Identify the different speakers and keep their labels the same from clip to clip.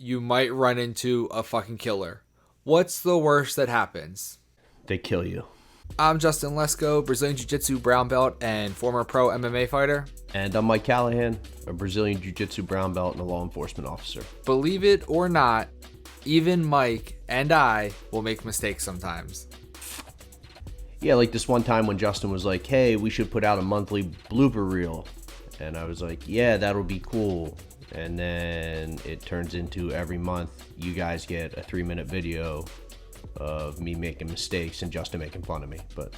Speaker 1: you might run into a fucking killer. What's the worst that happens?
Speaker 2: They kill you.
Speaker 1: I'm Justin Lesko, Brazilian Jiu Jitsu brown belt and former pro MMA fighter.
Speaker 2: And I'm Mike Callahan, a Brazilian Jiu Jitsu brown belt and a law enforcement officer.
Speaker 1: Believe it or not, even Mike and I will make mistakes sometimes.
Speaker 2: Yeah, like this one time when Justin was like, hey, we should put out a monthly blooper reel. And I was like, yeah, that'll be cool. And then it turns into every month you guys get a 3-minute video of me making mistakes and Justin making fun of me. But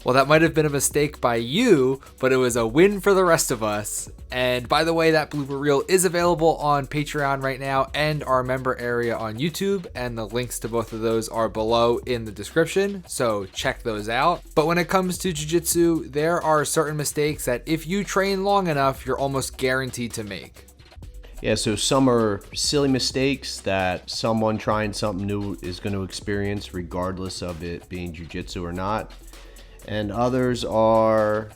Speaker 1: well, that might have been a mistake by you, but it was a win for the rest of us. And by the way, that blooper reel is available on Patreon right now and our member area on YouTube, and the links to both of those are below in the description, so check those out. But when it comes to jiu-jitsu, there are certain mistakes that if you train long enough, you're almost guaranteed to make.
Speaker 2: yeah, so some are silly mistakes that someone trying something new is going to experience regardless of it being jiu-jitsu or not. And others are,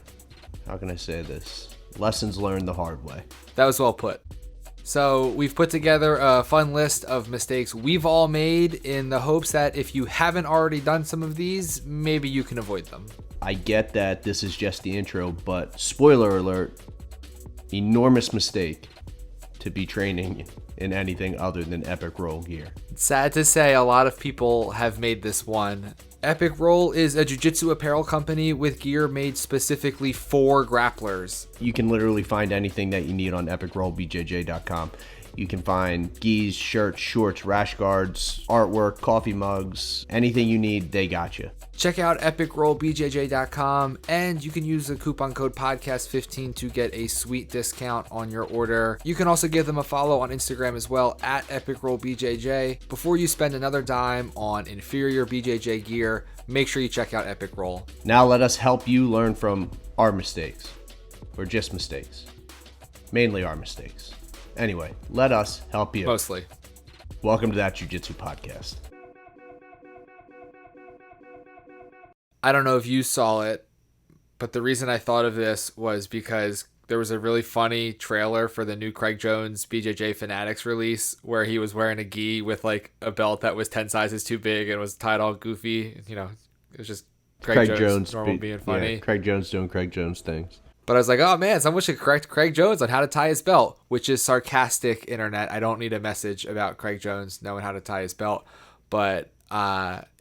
Speaker 2: how can I say this? Lessons learned the hard way.
Speaker 1: That was well put. So we've put together a fun list of mistakes we've all made in the hopes that if you haven't already done some of these, maybe you can avoid them.
Speaker 2: I get that this is just the intro, but spoiler alert, enormous mistake to be training in anything other than Epic Roll gear.
Speaker 1: Sad to say, a lot of people have made this one. Epic Roll is a jiu-jitsu apparel company with gear made specifically for grapplers.
Speaker 2: You can literally find anything that you need on epicrollbjj.com. You can find gis, shirts, shorts, rash guards, artwork, coffee mugs, anything you need, they got you.
Speaker 1: Check out epicrollbjj.com, and you can use the coupon code podcast15 to get a sweet discount on your order. You can also give them a follow on Instagram as well at epicrollbjj. Before you spend another dime on inferior BJJ gear, make sure you check out Epic Roll.
Speaker 2: Now let us help you learn from our mistakes, or just mistakes. Mainly our mistakes. Anyway, let us help you.
Speaker 1: Mostly.
Speaker 2: Welcome to That Jiu-Jitsu Podcast.
Speaker 1: I don't know if you saw it, but the reason I thought of this was because there was a really funny trailer for the new Craig Jones BJJ Fanatics release where he was wearing a gi with like a belt that was 10 sizes too big and was tied all goofy. You know, it was just Craig Jones normal being funny.
Speaker 2: Yeah, Craig Jones doing Craig Jones things.
Speaker 1: But I was like, oh man, someone should correct Craig Jones on how to tie his belt, which is sarcastic internet. I don't need a message about Craig Jones knowing how to tie his belt. But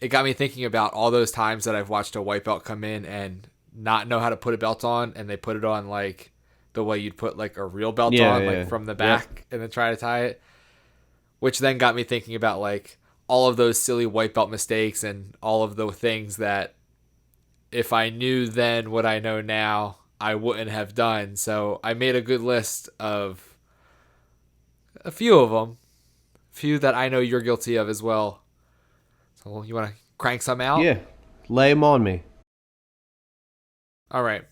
Speaker 1: it got me thinking about all those times that I've watched a white belt come in and not know how to put a belt on, and they put it on like the way you'd put like a real belt on, like from the back, and then try to tie it. Which then got me thinking about like all of those silly white belt mistakes and all of the things that if I knew then what I know now, I wouldn't have done. So I made a good list of a few of them, a few that I know you're guilty of as well. So you want to crank some out?
Speaker 2: Yeah, lay them on me.
Speaker 1: All right.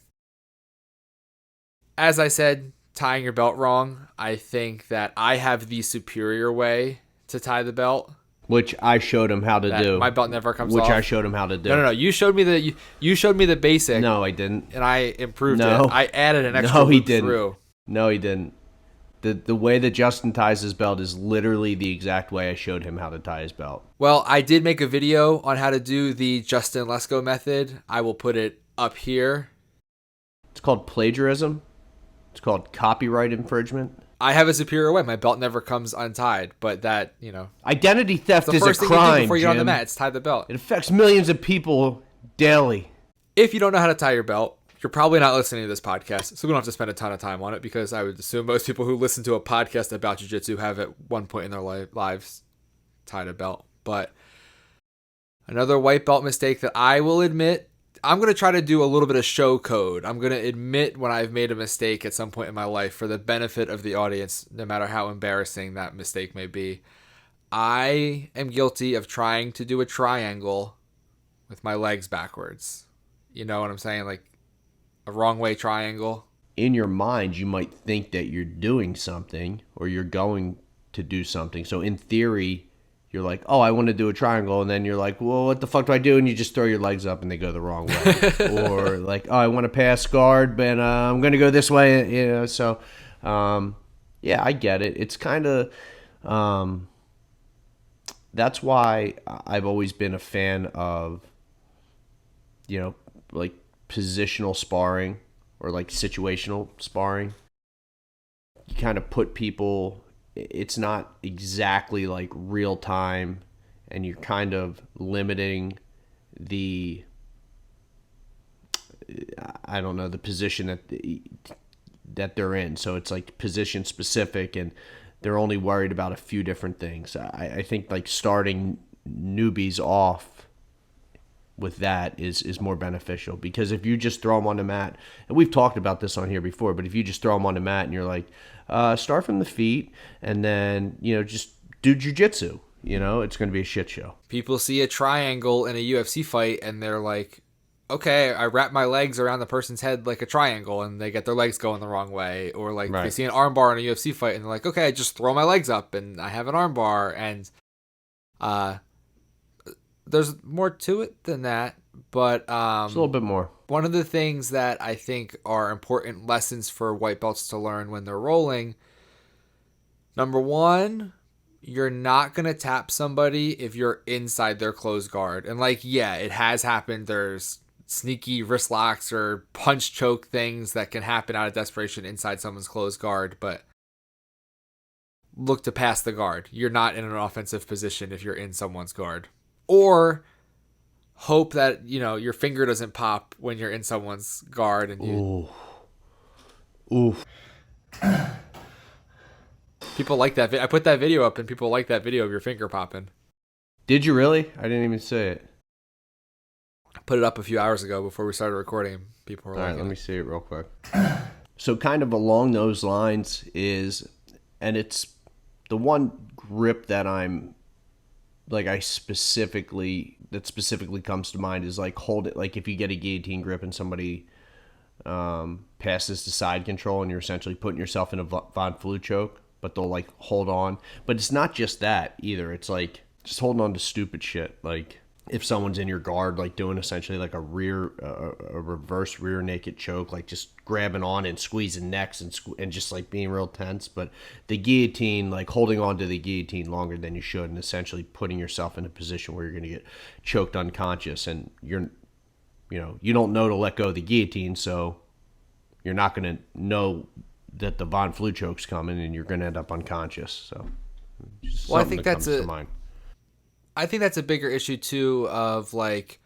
Speaker 1: As I said, tying your belt wrong, I think that I have the superior way to tie the belt.
Speaker 2: Which I showed him how to do.
Speaker 1: My belt never comes off.
Speaker 2: Which I showed him how to do.
Speaker 1: No. You showed me the basic.
Speaker 2: No, I didn't.
Speaker 1: And I improved it. I added an extra loop through.
Speaker 2: No, he didn't. The way that Justin ties his belt is literally the exact way I showed him how to tie his belt.
Speaker 1: Well, I did make a video on how to do the Justin Lesko method. I will put it up here.
Speaker 2: It's called plagiarism. It's called copyright infringement.
Speaker 1: I have a superior way. My belt never comes untied, but that, you know.
Speaker 2: Identity theft is a crime,
Speaker 1: the first thing you do before you get on the mat, it's tie the belt.
Speaker 2: It affects millions of people daily.
Speaker 1: If you don't know how to tie your belt, you're probably not listening to this podcast, so we don't have to spend a ton of time on it because I would assume most people who listen to a podcast about jiu-jitsu have at one point in their lives tied a belt. But another white belt mistake that I will admit, I'm going to try to do a little bit of show code. I'm going to admit when I've made a mistake at some point in my life for the benefit of the audience, no matter how embarrassing that mistake may be. I am guilty of trying to do a triangle with my legs backwards. You know what I'm saying? Like a wrong way triangle.
Speaker 2: In your mind, you might think that you're doing something or you're going to do something. So in theory, you're like, oh, I want to do a triangle. And then you're like, well, what the fuck do I do? And you just throw your legs up and they go the wrong way. Or like, oh, I want to pass guard, but I'm going to go this way. You know, so yeah, I get it. It's kind of that's why I've always been a fan of, like positional sparring or like situational sparring. You kind of put people, it's not exactly like real time, and you're kind of limiting the, I don't know, the position that they're in. So it's like position specific, and they're only worried about a few different things. I think like starting newbies off with that is more beneficial, because if you just throw them on the mat, and we've talked about this on here before, but if you just throw them on the mat and you're like, start from the feet and then, just do jujitsu, it's going to be a shit show.
Speaker 1: People see a triangle in a UFC fight and they're like, okay, I wrap my legs around the person's head like a triangle, and they get their legs going the wrong way. Or like
Speaker 2: Right.
Speaker 1: they see an arm bar in a UFC fight and they're like, okay, I just throw my legs up and I have an arm bar. And there's more to it than that. But
Speaker 2: It's a little bit more.
Speaker 1: one of the things that I think are important lessons for white belts to learn when they're rolling, number one, you're not going to tap somebody if you're inside their closed guard. And like, yeah, it has happened. There's sneaky wrist locks or punch choke things that can happen out of desperation inside someone's closed guard, but look to pass the guard. You're not in an offensive position if you're in someone's guard. Or hope that, your finger doesn't pop when you're in someone's guard and you...
Speaker 2: Ooh.
Speaker 1: People like that. I put that video up and people like that video of your finger popping.
Speaker 2: Did you really? I didn't even say it.
Speaker 1: I put it up a few hours ago before we started recording. People were
Speaker 2: All
Speaker 1: like,
Speaker 2: right, let me see it real quick. So kind of along those lines is, and it's the one grip that specifically comes to mind is like hold it. Like if you get a guillotine grip and somebody passes the side control and you're essentially putting yourself in a Von Flue choke, but they'll like hold on. But it's not just that either. It's like just holding on to stupid shit. Like if someone's in your guard, like doing essentially like a reverse rear naked choke, like just grabbing on and squeezing necks and just like being real tense. But the guillotine, like holding on to the guillotine longer than you should, and essentially putting yourself in a position where you're going to get choked unconscious, and you don't know to let go of the guillotine, so you're not going to know that the Von Flue choke's coming, and you're going to end up unconscious. So,
Speaker 1: well, I think that's a bigger issue too, of like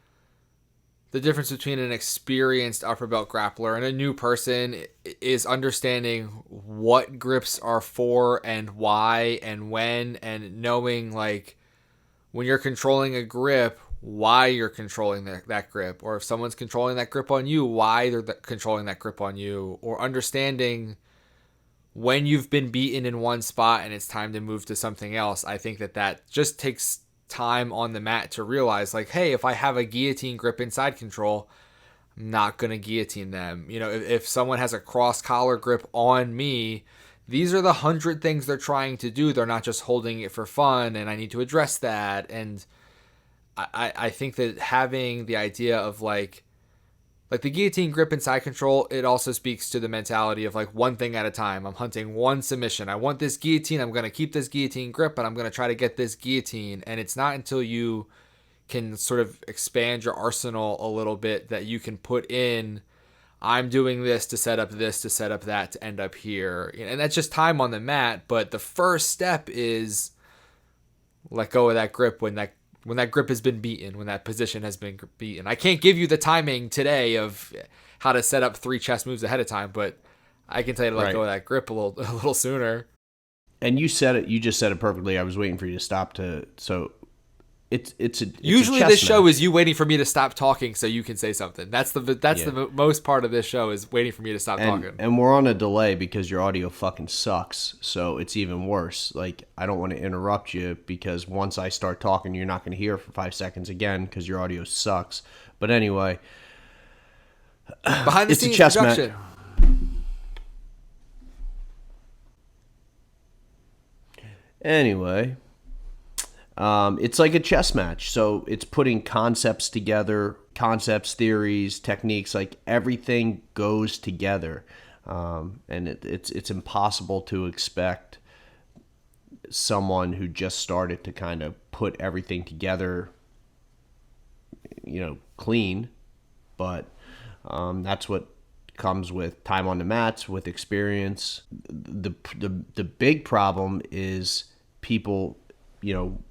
Speaker 1: the difference between an experienced upper belt grappler and a new person is understanding what grips are for and why and when, and knowing like when you're controlling a grip, why you're controlling that grip, or if someone's controlling that grip on you, why they're controlling that grip on you, or understanding when you've been beaten in one spot and it's time to move to something else. I think that just takes time on the mat to realize like, hey, if I have a guillotine grip inside control, I'm not going to guillotine them. If someone has a cross collar grip on me, these are the 100 things they're trying to do. They're not just holding it for fun, and I need to address that. And I think that having the idea of like the guillotine grip and side control, it also speaks to the mentality of like one thing at a time. I'm hunting one submission. I want this guillotine. I'm going to keep this guillotine grip, and I'm going to try to get this guillotine. And it's not until you can sort of expand your arsenal a little bit that you can put in, I'm doing this to set up this, to set up that, to end up here. And that's just time on the mat. But the first step is let go of that grip when that grip has been beaten, when that position has been beaten. I can't give you the timing today of how to set up 3 chest moves ahead of time, but I can tell you to let go of that grip a little sooner.
Speaker 2: And you said it. You just said it perfectly. I was waiting for you to stop it's
Speaker 1: usually
Speaker 2: a
Speaker 1: this
Speaker 2: chess
Speaker 1: show
Speaker 2: match.
Speaker 1: is you waiting for me to stop talking so you can say something. That's the most part of this show, is waiting for me to stop talking.
Speaker 2: And we're on a delay because your audio fucking sucks, so it's even worse. Like, I don't want to interrupt you because once I start talking, you're not going to hear for 5 seconds again because your audio sucks. But anyway,
Speaker 1: behind the
Speaker 2: it's
Speaker 1: scenes
Speaker 2: a chess
Speaker 1: production.
Speaker 2: match. Anyway, it's like a chess match. So it's putting concepts together, theories, techniques, like everything goes together. And it's impossible to expect someone who just started to kind of put everything together, clean. But that's what comes with time on the mats, with experience. The big problem is people,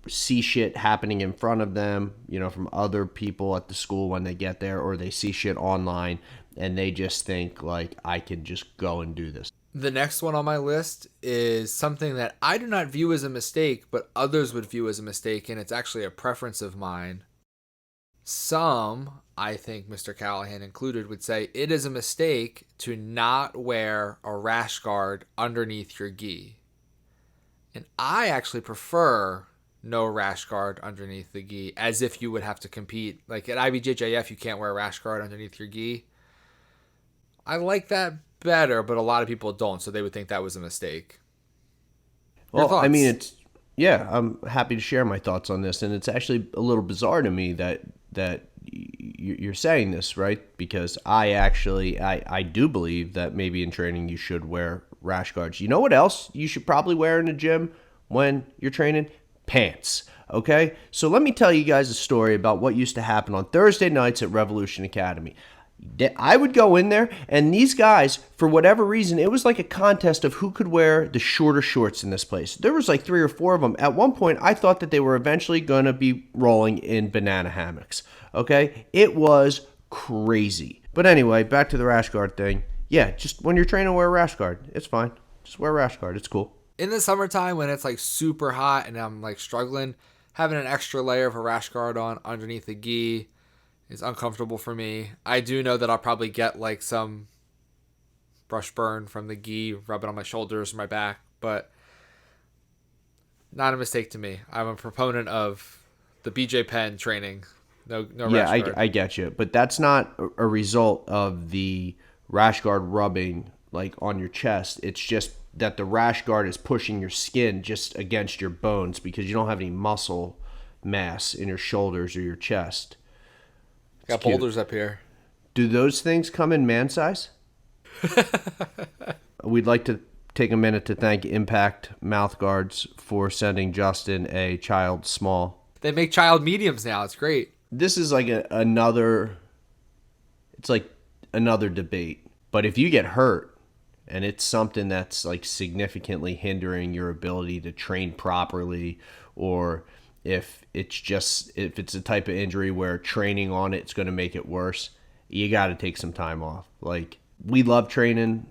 Speaker 2: see shit happening in front of them, from other people at the school when they get there, or they see shit online and they just think like, I can just go and do this.
Speaker 1: The next one on my list is something that I do not view as a mistake, but others would view as a mistake, and it's actually a preference of mine. Some, I think Mr. Callahan included, would say it is a mistake to not wear a rash guard underneath your gi. And I actually prefer no rash guard underneath the gi, as if you would have to compete. Like at IBJJF, you can't wear a rash guard underneath your gi. I like that better, but a lot of people don't, so they would think that was a mistake.
Speaker 2: Well, I mean, I'm happy to share my thoughts on this, and it's actually a little bizarre to me that you're saying this, right? Because I do believe that maybe in training you should wear rash guards. You know what else you should probably wear in the gym when you're training? Pants. Okay? So let me tell you guys a story about what used to happen on Thursday nights at Revolution Academy. I would go in there, and these guys, for whatever reason, it was like a contest of who could wear the shorter shorts in this place. There was like 3 or 4 of them. At one point, I thought that they were eventually going to be rolling in banana hammocks. Okay? It was crazy. But anyway, back to the rash guard thing. Yeah, just when you're training, wear a rash guard. It's fine. Just wear a rash guard. It's cool.
Speaker 1: In the summertime, when it's like super hot and I'm like struggling, having an extra layer of a rash guard on underneath the gi is uncomfortable for me. I do know that I'll probably get like some brush burn from the gi rubbing on my shoulders or my back, but not a mistake to me. I'm a proponent of the BJ Penn training. No rash guard.
Speaker 2: I get you, but that's not a result of the rash guard rubbing like on your chest. It's just that the rash guard is pushing your skin just against your bones because you don't have any muscle mass in your shoulders or your chest.
Speaker 1: Got boulders up here.
Speaker 2: Do those things come in man size? We'd like to take a minute to thank Impact Mouth Guards for sending Justin a child small.
Speaker 1: They make child mediums now. It's great.
Speaker 2: This is like another debate. But if you get hurt and it's something that's like significantly hindering your ability to train properly, or if it's a type of injury where training on it's going to make it worse, you got to take some time off. Like, we love training.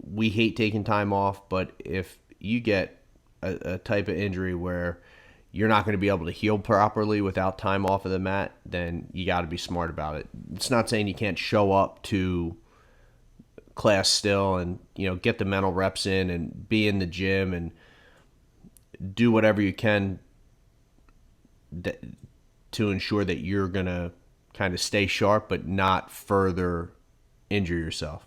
Speaker 2: We hate taking time off. But if you get a type of injury where you're not going to be able to heal properly without time off of the mat, then you got to be smart about it. It's not saying you can't show up to class still and, get the mental reps in and be in the gym and do whatever you can to ensure that you're going to kind of stay sharp but not further injure yourself.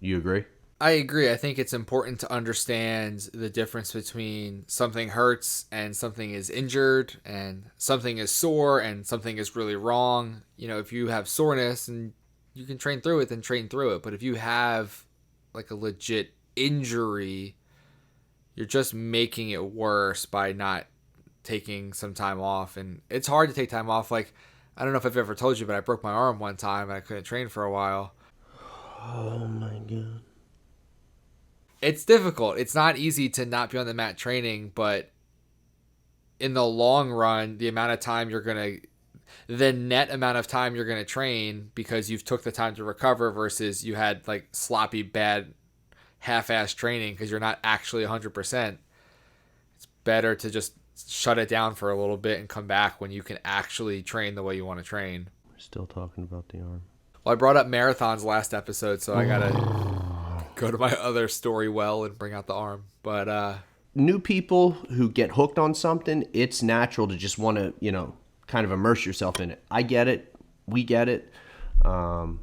Speaker 2: You agree?
Speaker 1: I agree. I think it's important to understand the difference between something hurts and something is injured, and something is sore and something is really wrong. If you have soreness and you can train through it, then train through it. But if you have like a legit injury, you're just making it worse by not taking some time off. And it's hard to take time off. Like, I don't know if I've ever told you, but I broke my arm one time and I couldn't train for a while.
Speaker 2: Oh my God.
Speaker 1: It's difficult. It's not easy to not be on the mat training, but in the long run, the net amount of time you're going to train because you've took the time to recover versus you had like sloppy, bad, half-ass training because you're not actually 100%. It's better to just shut it down for a little bit and come back when you can actually train the way you want to train.
Speaker 2: We're still talking about the arm.
Speaker 1: Well, I brought up marathons last episode, so I got to go to my other story well and bring out the arm. But
Speaker 2: new people who get hooked on something, it's natural to just want to, kind of immerse yourself in it. I get it. We get it. But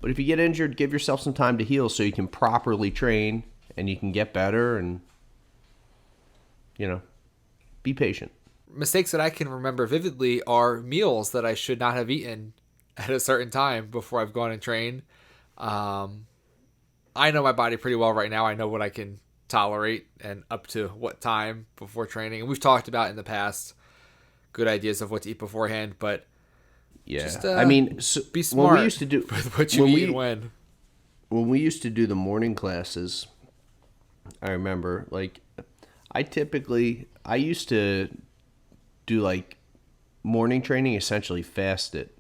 Speaker 2: if you get injured, give yourself some time to heal so you can properly train and you can get better and, be patient.
Speaker 1: Mistakes that I can remember vividly are meals that I should not have eaten at a certain time before I've gone and trained. I know my body pretty well right now. I know what I can tolerate and up to what time before training. And we've talked about in the past good ideas of what to eat beforehand, but
Speaker 2: Yeah,
Speaker 1: just
Speaker 2: I mean, so
Speaker 1: be
Speaker 2: when we
Speaker 1: smart
Speaker 2: used to do
Speaker 1: with what you
Speaker 2: when
Speaker 1: eat and
Speaker 2: we when we used to do the morning classes, I remember like I used to do like morning training essentially fasted.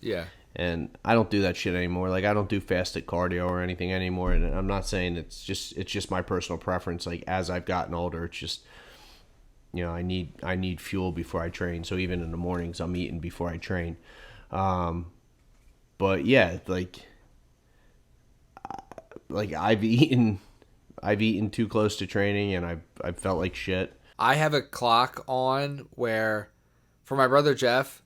Speaker 1: Yeah.
Speaker 2: And I don't do that shit anymore. Like I don't do fasted cardio or anything anymore. And I'm not saying it's just my personal preference. Like as I've gotten older, it's just I need fuel before I train. So even in the mornings, I'm eating before I train. But yeah, like I've eaten too close to training, and I've felt like shit.
Speaker 1: I have a clock on where for my brother Jeff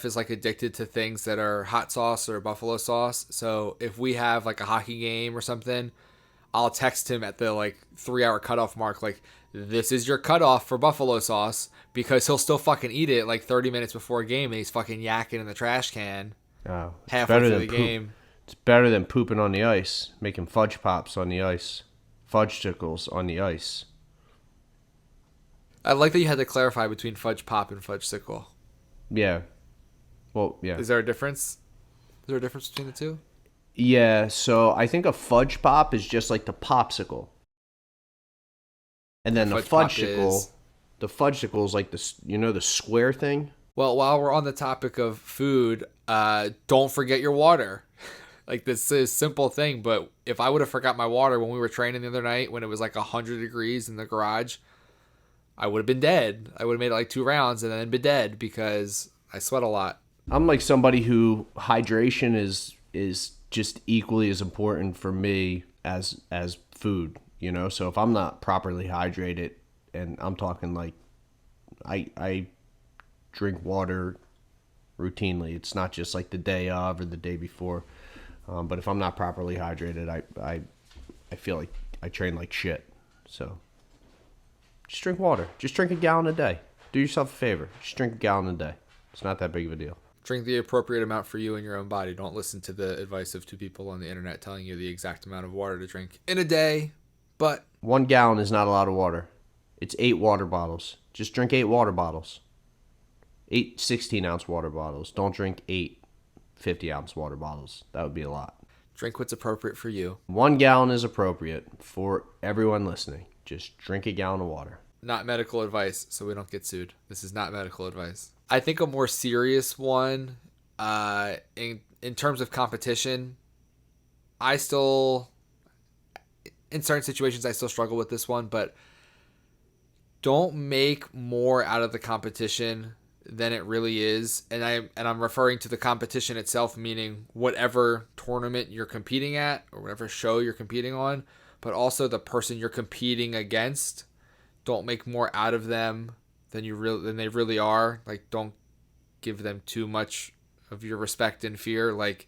Speaker 1: is like addicted to things that are hot sauce or buffalo sauce. So if we have like a hockey game or something, I'll text him at the like 3 hour cutoff mark, like, this is your cutoff for buffalo sauce, because he'll still fucking eat it like 30 minutes before a game, and he's fucking yakking in the trash can
Speaker 2: Oh,
Speaker 1: halfway through the game.
Speaker 2: It's better than pooping on the ice, making fudge pops on the ice, fudge tickles on the ice.
Speaker 1: I like that you had to clarify between fudge pop and fudge sickle.
Speaker 2: Yeah. Well, yeah.
Speaker 1: Is there a difference? Is there a difference between the two?
Speaker 2: Yeah, so I think a fudge pop is just like the popsicle. And then the fudgesicle is like the square thing.
Speaker 1: Well, while we're on the topic of food, don't forget your water. Like, this is a simple thing, but if I would have forgot my water when we were training the other night when it was like 100 degrees in the garage, I would have been dead. I would have made it like 2 rounds and then been dead because I sweat a lot.
Speaker 2: I'm like somebody who hydration is just equally as important for me as food, you know? So if I'm not properly hydrated, and I'm talking like I drink water routinely. It's not just like the day of or the day before. But if I'm not properly hydrated, I feel like I train like shit. So just drink water. Just drink a gallon a day. Do yourself a favor. Just drink a gallon a day. It's not that big of a deal.
Speaker 1: Drink the appropriate amount for you and your own body. Don't listen to the advice of 2 people on the internet telling you the exact amount of water to drink in a day. But
Speaker 2: 1 gallon is not a lot of water. It's 8 water bottles. Just drink 8 water bottles. 8 16-ounce water bottles. Don't drink 8 50-ounce water bottles. That would be a lot.
Speaker 1: Drink what's appropriate for you.
Speaker 2: 1 gallon is appropriate for everyone listening. Just drink a gallon of water.
Speaker 1: Not medical advice, so we don't get sued. This is not medical advice. I think a more serious one, in terms of competition, in certain situations, I still struggle with this one, but don't make more out of the competition than it really is. And I'm referring to the competition itself, meaning whatever tournament you're competing at or whatever show you're competing on, but also the person you're competing against. Don't make more out of them than they really are. Like, don't give them too much of your respect and fear. Like,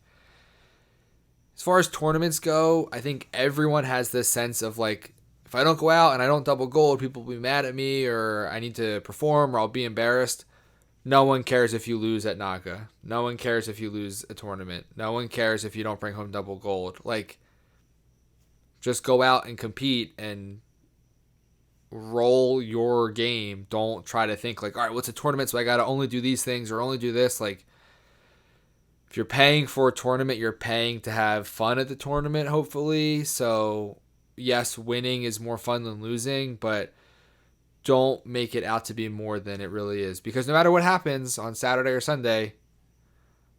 Speaker 1: as far as tournaments go, I think everyone has this sense of like, if I don't go out and I don't double gold, people will be mad at me, or I need to perform, or I'll be embarrassed. No one cares if you lose at Naga. No one cares if you lose a tournament. No one cares if you don't bring home double gold. Like, just go out and compete and roll your game. Don't try to think like, all right, what's a tournament, so I got to only do these things or only do this. Like, if you're paying for a tournament, you're paying to have fun at the tournament, hopefully. So, yes, winning is more fun than losing, but don't make it out to be more than it really is. Because no matter what happens on Saturday or Sunday,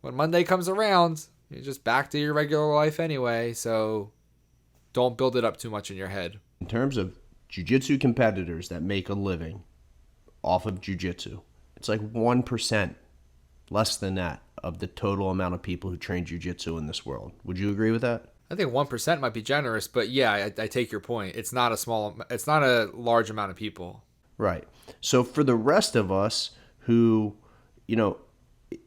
Speaker 1: when Monday comes around, you're just back to your regular life anyway. So don't build it up too much in your head.
Speaker 2: In terms of jiu-jitsu competitors that make a living off of jiu-jitsu, it's like 1%, less than that, of the total amount of people who train jiu-jitsu in this world. Would you agree with that?
Speaker 1: I think 1% might be generous, but yeah, I take your point. It's not a large amount of people.
Speaker 2: Right. So for the rest of us who,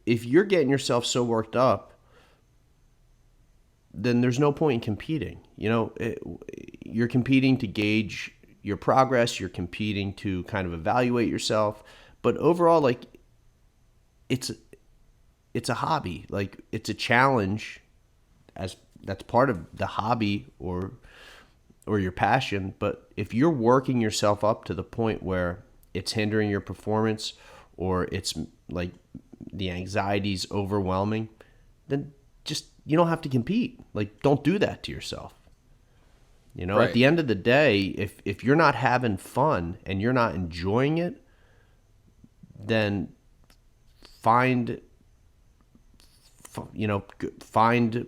Speaker 2: if you're getting yourself so worked up, then there's no point in competing. You're competing to gauge your progress. You're competing to kind of evaluate yourself. But overall, like, it's a hobby. Like, it's a challenge that's part of the hobby, or or your passion, but if you're working yourself up to the point where it's hindering your performance or it's like the anxiety's overwhelming, then just you don't have to compete. Like, don't do that to yourself. You know,
Speaker 1: Right.
Speaker 2: at the end of the day, if you're not having fun and you're not enjoying it, then find find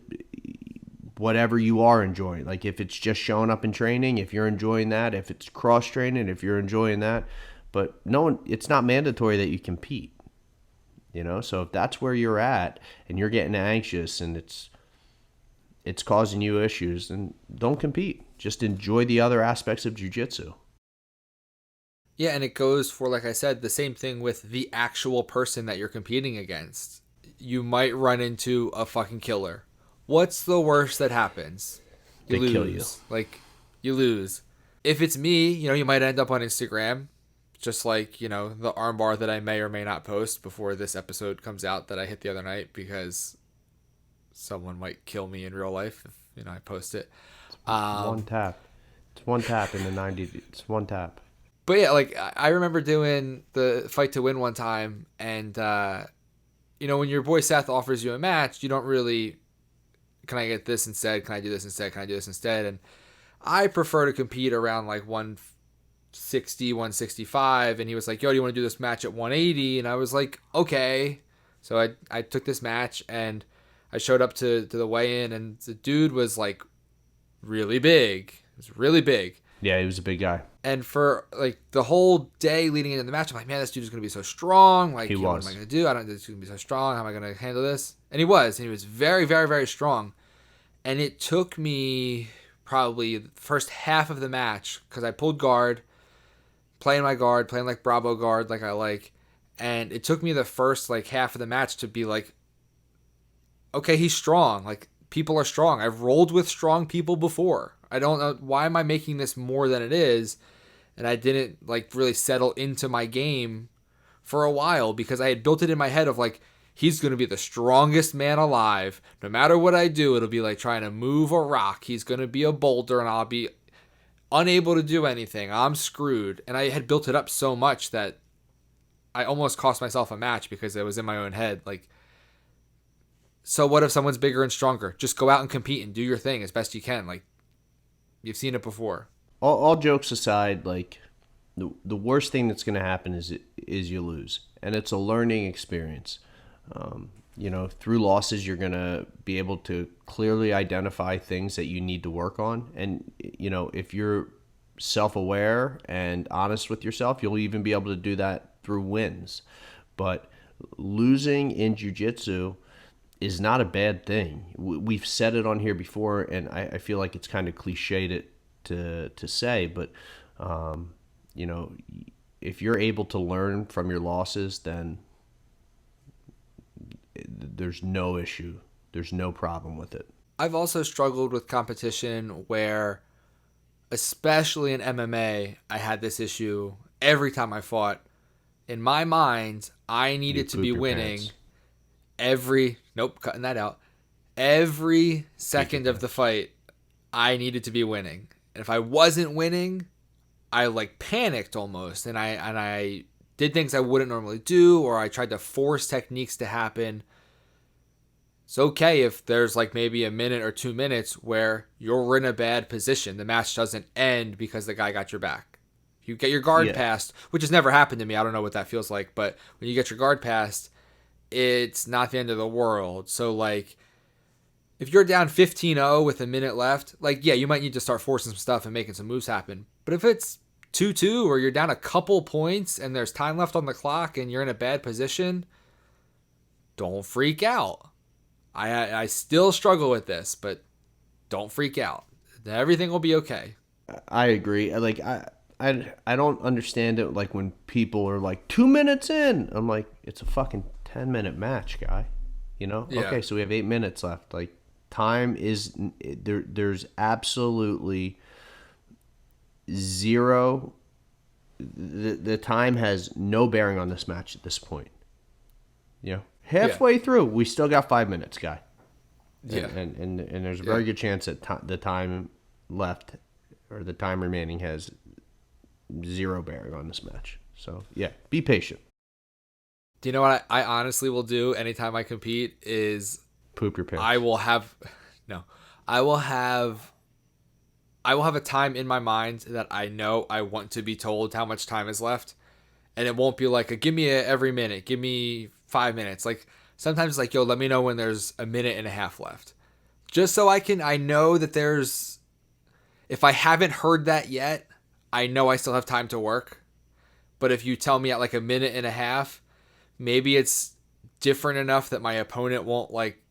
Speaker 2: whatever you are enjoying. Like if it's just showing up and training, if you're enjoying that, if it's cross training, if you're enjoying that, but it's not mandatory that you compete. You know, so if that's where you're at and you're getting anxious and it's causing you issues, then don't compete. Just enjoy the other aspects of jiu-jitsu.
Speaker 1: Yeah, and it goes for, like I said, the same thing with the actual person that you're competing against. You might run into a fucking killer. What's the worst that happens? You
Speaker 2: They
Speaker 1: lose.
Speaker 2: kill you.
Speaker 1: Like, you lose. If it's me, you might end up on Instagram, just like, the armbar that I may or may not post before this episode comes out that I hit the other night because someone might kill me in real life if, I post it.
Speaker 2: One tap. It's one tap in the 90. It's one tap.
Speaker 1: But yeah, like I remember doing the fight to win one time, and when your boy Seth offers you a match, you don't really, can I get this instead? Can I do this instead? Can I do this instead? And I prefer to compete around like 160, 165. And he was like, yo, do you want to do this match at 180? And I was like, okay. So I took this match and I showed up to the weigh-in, and the dude was like really big. It was really big.
Speaker 2: Yeah, he was a big guy.
Speaker 1: And for like the whole day leading into the match, I'm like, man, this dude is going to be so strong. Like,
Speaker 2: He was.
Speaker 1: what am I going to do? I don't know, this is going to be so strong. How am I going to handle this? And he was very, very, very strong. And it took me probably the first half of the match because I pulled guard, playing my guard, playing like Bravo guard, like I like. And it took me the first like half of the match to be like, okay, he's strong. Like, people are strong. I've rolled with strong people before. I don't know, why am I making this more than it is? And I didn't like really settle into my game for a while because I had built it in my head of like, he's going to be the strongest man alive. No matter what I do, it'll be like trying to move a rock. He's going to be a boulder and I'll be unable to do anything. I'm screwed. And I had built it up so much that I almost cost myself a match because it was in my own head. Like, so what if someone's bigger and stronger? Just go out and compete and do your thing as best you can. Like, you've seen it before.
Speaker 2: All jokes aside, like the worst thing that's going to happen is you lose, and it's a learning experience. Through losses, you're going to be able to clearly identify things that you need to work on, and if you're self-aware and honest with yourself, you'll even be able to do that through wins. But losing in jiu-jitsu is not a bad thing. We've said it on here before, and I feel like it's kind of cliched to say, but if you're able to learn from your losses, then there's no issue. There's no problem with it.
Speaker 1: I've also struggled with competition where, especially in MMA, I had this issue every time I fought. In my mind, I needed to be winning cutting that out. Every second of the fight, I needed to be winning. And if I wasn't winning, I like panicked almost. And I did things I wouldn't normally do, or I tried to force techniques to happen. It's okay if there's like maybe a minute or 2 minutes where you're in a bad position. The match doesn't end because the guy got your back. You get your guard passed, which has never happened to me. I don't know what that feels like. But when you get your guard passed, it's not the end of the world. So like, if you're down 15-0 with a minute left, like, yeah, you might need to start forcing some stuff and making some moves happen. But if it's 2-2 or you're down a couple points and there's time left on the clock and you're in a bad position, don't freak out. I still struggle with this, but don't freak out. Everything will be okay.
Speaker 2: I agree. Like, I don't understand it, like, when people are like 2 minutes in. I'm like, it's a fucking 10-minute match, guy. Yeah. Okay, so we have 8 minutes left. Like, time is there's absolutely zero. The time has no bearing on this match at this point. Halfway through, we still got 5 minutes, guy. And there's a very good chance that the time left or the time remaining has zero bearing on this match. So, yeah, be patient.
Speaker 1: Do you know what I honestly will do anytime I compete is
Speaker 2: Poop your pants.
Speaker 1: I will have a time in my mind that I know I want to be told how much time is left. And it won't be like give me every minute, give me 5 minutes. Like sometimes it's like, yo, let me know when there's a minute and a half left. Just so I know that if I haven't heard that yet, I know I still have time to work. But if you tell me at like a minute and a half, maybe it's different enough that my opponent won't like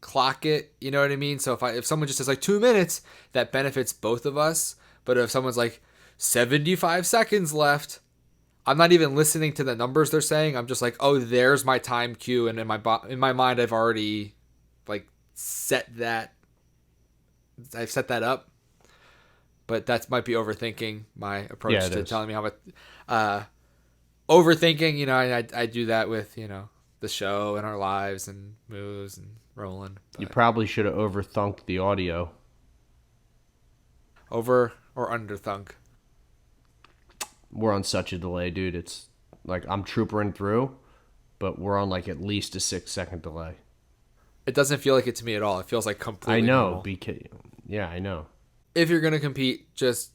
Speaker 1: clock it. You know what I mean? So if someone just says like 2 minutes, that benefits both of us. But if someone's like 75 seconds left, I'm not even listening to the numbers they're saying. I'm just like, oh, there's my time cue. And in my mind, I've already like set that. I've set that up. But that might be overthinking my approach to telling me how much. Overthinking, you know, I do that with, you know, the show and our lives and moves and rolling.
Speaker 2: You probably should have overthunked the audio.
Speaker 1: Over or under thunk?
Speaker 2: We're on such a delay, dude. It's like I'm troopering through, but we're on like at least a 6-second delay.
Speaker 1: It doesn't feel like it to me at all. It feels like completely
Speaker 2: I know.
Speaker 1: normal.
Speaker 2: Yeah, I know.
Speaker 1: If you're going to compete, just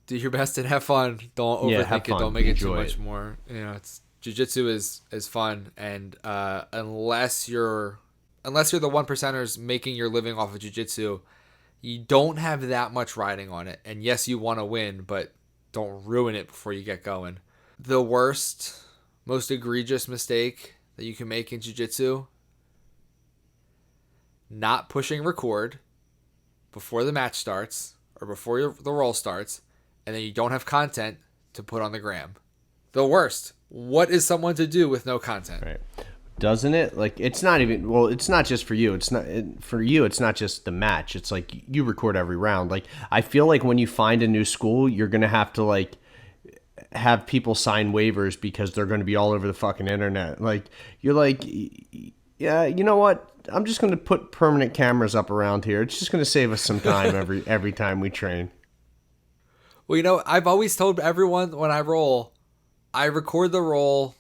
Speaker 1: do your best and have fun. Don't overthink it. Don't make it too much more. You know, jiu-jitsu is fun. And unless you're the 1%ers making your living off of jiu-jitsu, you don't have that much riding on it. And yes, you want to win, but don't ruin it before you get going. The worst, most egregious mistake that you can make in jiu-jitsu, not pushing record before the match starts or before the roll starts, and then you don't have content to put on the gram. The worst. What is someone to do with no content?
Speaker 2: Right. Doesn't it? Like, it's not even, well, it's not just for you. It's not, for you, it's not just the match. It's like you record every round. Like, I feel like when you find a new school, you're going to have to, like, have people sign waivers because they're going to be all over the fucking internet. Like, you're like, yeah, you know what? I'm just going to put permanent cameras up around here. It's just going to save us some time every time we train.
Speaker 1: Well, you know, I've always told everyone when I roll, I record the roll.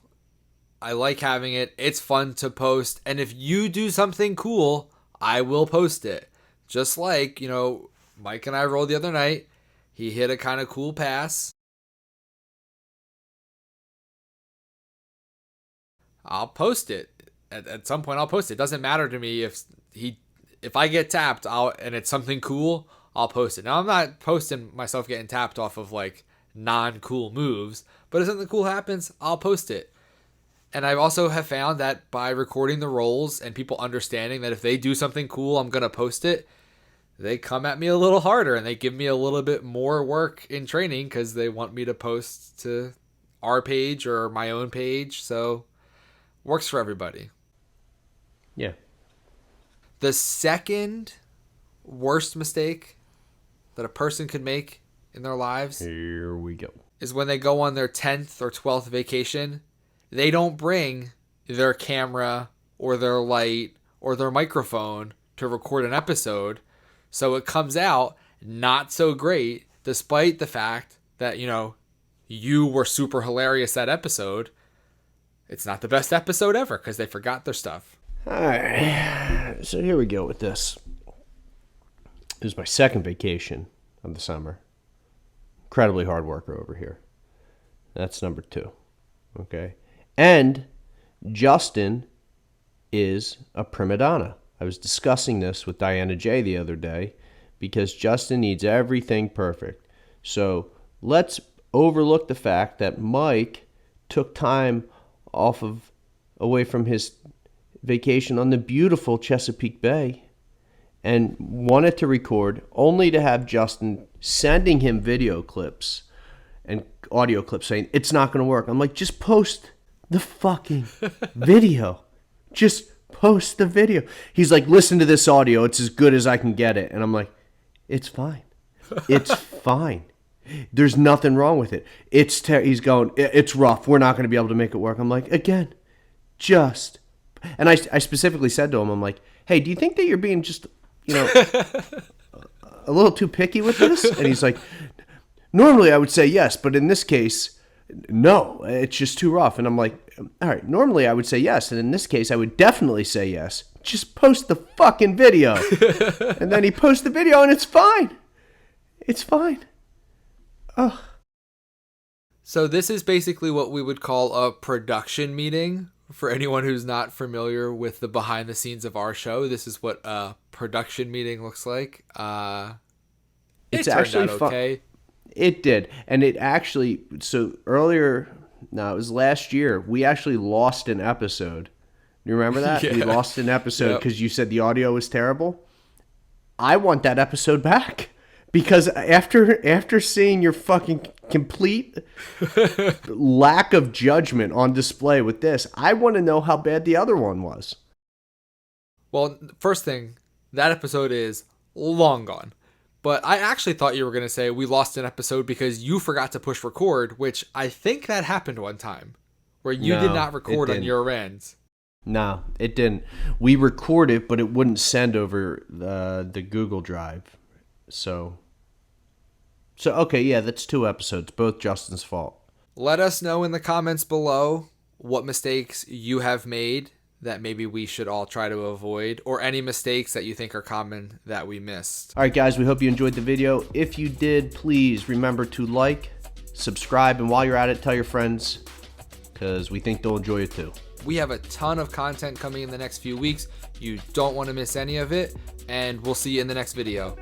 Speaker 1: I like having it. It's fun to post. And if you do something cool, I will post it. Just like, you know, Mike and I rolled the other night. He hit a kind of cool pass. I'll post it. At some point, I'll post it. It doesn't matter to me if I get tapped and it's something cool, I'll post it. Now, I'm not posting myself getting tapped off of like non-cool moves, but if something cool happens, I'll post it. And I also have found that by recording the rolls and people understanding that if they do something cool, I'm going to post it, they come at me a little harder and they give me a little bit more work in training because they want me to post to our page or my own page. So works for everybody.
Speaker 2: Yeah.
Speaker 1: The second worst mistake that a person could make in their lives,
Speaker 2: here we go,
Speaker 1: is when they go on their 10th or 12th vacation. They don't bring their camera or their light or their microphone to record an episode. So it comes out not so great, despite the fact that, you know, you were super hilarious that episode. It's not the best episode ever because they forgot their stuff.
Speaker 2: All right. So here we go with this. It was my second vacation of the summer. Incredibly hard worker over here. That's number 2. Okay. And Justin is a prima donna. I was discussing this with Diana J the other day because Justin needs everything perfect. So let's overlook the fact that Mike took time away from his vacation on the beautiful Chesapeake Bay and wanted to record only to have Justin sending him video clips and audio clips saying it's not going to work. I'm like, just post the fucking video. Just post the video. He's like, listen to this audio. It's as good as I can get it. And I'm like, it's fine. It's fine. There's nothing wrong with it. He's going, it's rough. We're not going to be able to make it work. I'm like, again, just. And I specifically said to him, I'm like, hey, do you think that you're being just, you know, a little too picky with this? And he's like, normally I would say yes, but in this case, no, it's just too rough. And I'm like, all right, normally I would say yes, and in this case I would definitely say yes. Just post the fucking video. And then he posts the video and it's fine. It's fine. Ugh.
Speaker 1: So this is basically what we would call a production meeting. For anyone who's not familiar with the behind the scenes of our show, this is what a production meeting looks like.
Speaker 2: It's
Speaker 1: turned
Speaker 2: actually
Speaker 1: out okay.
Speaker 2: fun. It did. And it actually, so earlier, no, it was last year, we actually lost an episode. You remember that?
Speaker 1: Yeah.
Speaker 2: We lost an episode because you said the audio was terrible. I want that episode back. Because after seeing your fucking complete lack of judgment on display with this, I want to know how bad the other one was.
Speaker 1: Well, first thing, that episode is long gone. But I actually thought you were going to say we lost an episode because you forgot to push record, which I think that happened one time, where you did not record on your end.
Speaker 2: No, it didn't. We recorded, but it wouldn't send over the Google Drive. So okay, yeah, that's 2 episodes, both Justin's fault.
Speaker 1: Let us know in the comments below what mistakes you have made that maybe we should all try to avoid, or any mistakes that you think are common that we missed.
Speaker 2: All right, guys, we hope you enjoyed the video. If you did, please remember to like, subscribe, and while you're at it, tell your friends, because we think they'll enjoy it too.
Speaker 1: We have a ton of content coming in the next few weeks. You don't want to miss any of it, and we'll see you in the next video.